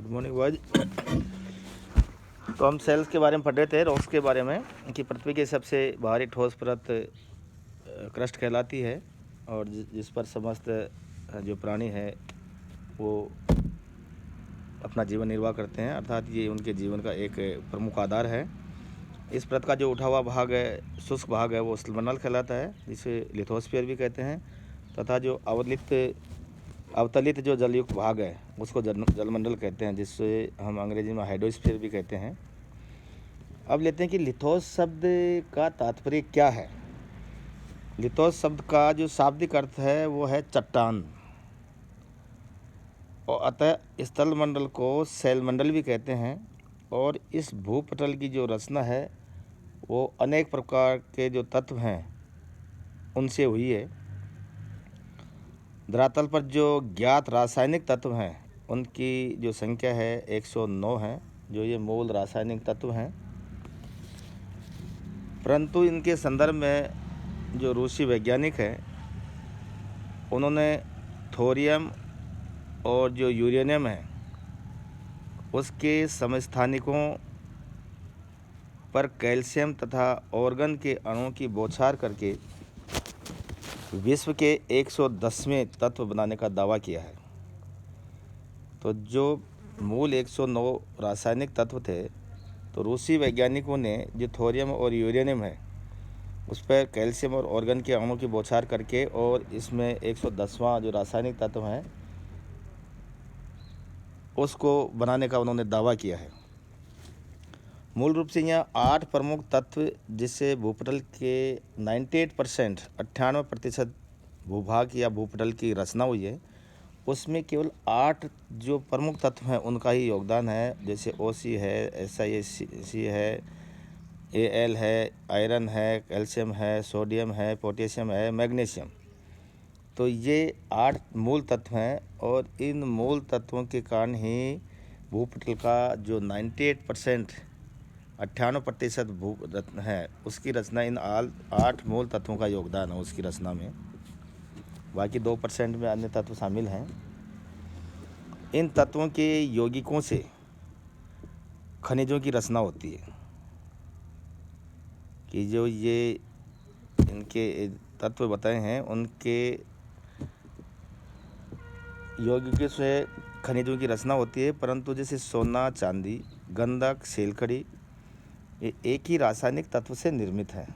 Good morning boys. तो हम sales के बारे में पढ़ रहे थे, रॉक्स के बारे में, कि पृथ्वी की सबसे बाहरी ठोस परत क्रस्ट कहलाती है और जिस पर समस्त जो प्राणी है वो अपना जीवन निर्वाह करते हैं, अर्थात ये उनके जीवन का एक प्रमुख आधार है। इस परत का जो उठा हुआ भाग है, शुष्क भाग है, वो स्थलमंडल कहलाता है, जिसे लिथोस्फीयर भी कहते हैं, तथा जो अवतलित जो जलयुक्त भाग है उसको जलमंडल कहते हैं, जिससे हम अंग्रेजी में हाइड्रोस्फीयर भी कहते हैं। अब लेते हैं कि लिथोस शब्द का तात्पर्य क्या है। लिथोस शब्द का जो शाब्दिक अर्थ है वो है चट्टान, और अतः स्थल मंडल को शैल मंडल भी कहते हैं। और इस भूपटल की जो रचना है वो अनेक प्रकार के जो तत्व हैं उनसे हुई है। धरातल पर जो ज्ञात रासायनिक तत्व हैं उनकी जो संख्या है 109 है, जो ये मूल रासायनिक तत्व हैं। परंतु इनके संदर्भ में जो रूसी वैज्ञानिक हैं उन्होंने थोरियम और जो यूरेनियम है उसके समस्थानिकों पर कैल्शियम तथा ऑर्गन के अणुओं की बौछार करके विश्व के 110वें तत्व बनाने का दावा किया है। तो जो मूल 109 रासायनिक तत्व थे, तो रूसी वैज्ञानिकों ने जो थोरियम और यूरेनियम है उस पर कैल्शियम और ऑर्गन के अणुओं की बौछार करके और इसमें 110वां जो रासायनिक तत्व हैं उसको बनाने का उन्होंने दावा किया है। मूल रूप से यहाँ 8 प्रमुख तत्व, जिससे भूपटल के 98% भूभाग या भूपटल की रचना हुई है, उसमें केवल 8 जो प्रमुख तत्व हैं उनका ही योगदान है। जैसे OC है, SiC है, Al है, आयरन है, कैल्शियम है, सोडियम है, पोटेशियम है, मैग्नीशियम। तो ये 8 मूल तत्व हैं और इन मूल तत्वों के कारण ही भूपटल का जो 98% भू रत्न है उसकी रचना, इन 8 मूल तत्वों का योगदान है उसकी रचना में। बाकी 2% में अन्य तत्व शामिल हैं। इन तत्वों के यौगिकों से खनिजों की रचना होती है, कि जो ये इनके तत्व बताए हैं उनके यौगिकों से खनिजों की रचना होती है। परंतु जैसे सोना, चांदी, गंधक, सीलखड़ी, ये एक ही रासायनिक तत्व से निर्मित हैं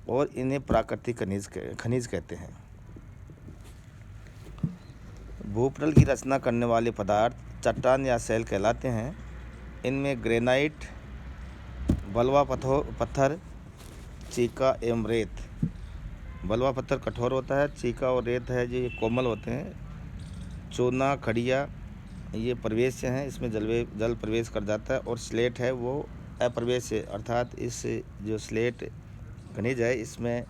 और इन्हें प्राकृतिक खनिज कहते हैं। भूपटल की रचना करने वाले पदार्थ चट्टान या शैल कहलाते हैं। इनमें ग्रेनाइट, बलुआ पत्थर, चीका एवं रेत। बलुआ पत्थर कठोर होता है, चीका और रेत है जो ये कोमल होते हैं। चूना, खड़िया ये प्रवेश्य हैं, इसमें जल प्रवेश कर जाता है। और स्लेट है वो अप्रवेश्य, अर्थात इस जो स्लेट खनिज है इसमें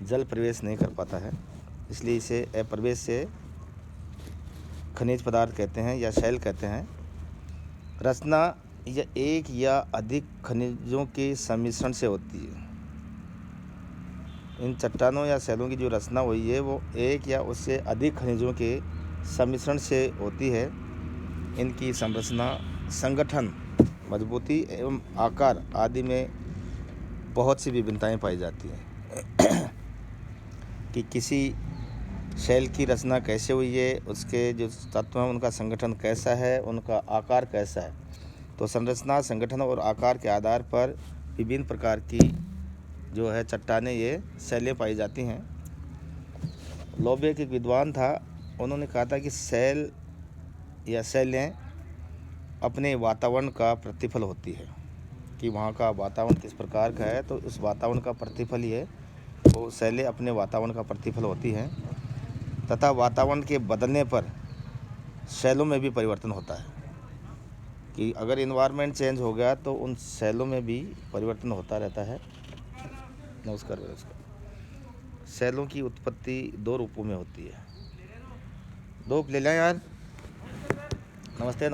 जल प्रवेश नहीं कर पाता है, इसलिए इसे अप्रवेश्य खनिज पदार्थ कहते हैं या शैल कहते हैं। रचना यह एक या अधिक खनिजों के सम्मिश्रण से होती है। इन चट्टानों या शैलों की जो रचना हुई है वो एक या उससे अधिक खनिजों के सम्मिश्रण से होती है। इनकी संरचना, संगठन, मजबूती एवं आकार आदि में बहुत सी विभिन्नताएं पाई जाती हैं। कि किसी शैल की रचना कैसे हुई है, उसके जो तत्व हैं उनका संगठन कैसा है, उनका आकार कैसा है। तो संरचना, संगठन और आकार के आधार पर विभिन्न प्रकार की जो है चट्टानें, ये शैलें पाई जाती हैं। लोबेक एक विद्वान था, उन्होंने कहा था कि शैल या शैलें अपने वातावरण का प्रतिफल होती है, कि वहाँ का वातावरण किस प्रकार का है तो उस वातावरण का प्रतिफल ही है। वो शैलें अपने वातावरण का प्रतिफल होती हैं, तथा वातावरण के बदलने पर शैलों में भी परिवर्तन होता है। कि अगर इन्वायरमेंट चेंज हो गया तो उन शैलों में भी परिवर्तन होता रहता है। नमस्कार। शैलों की उत्पत्ति 2 रूपों में होती है। 2 ले लें यार। नमस्ते।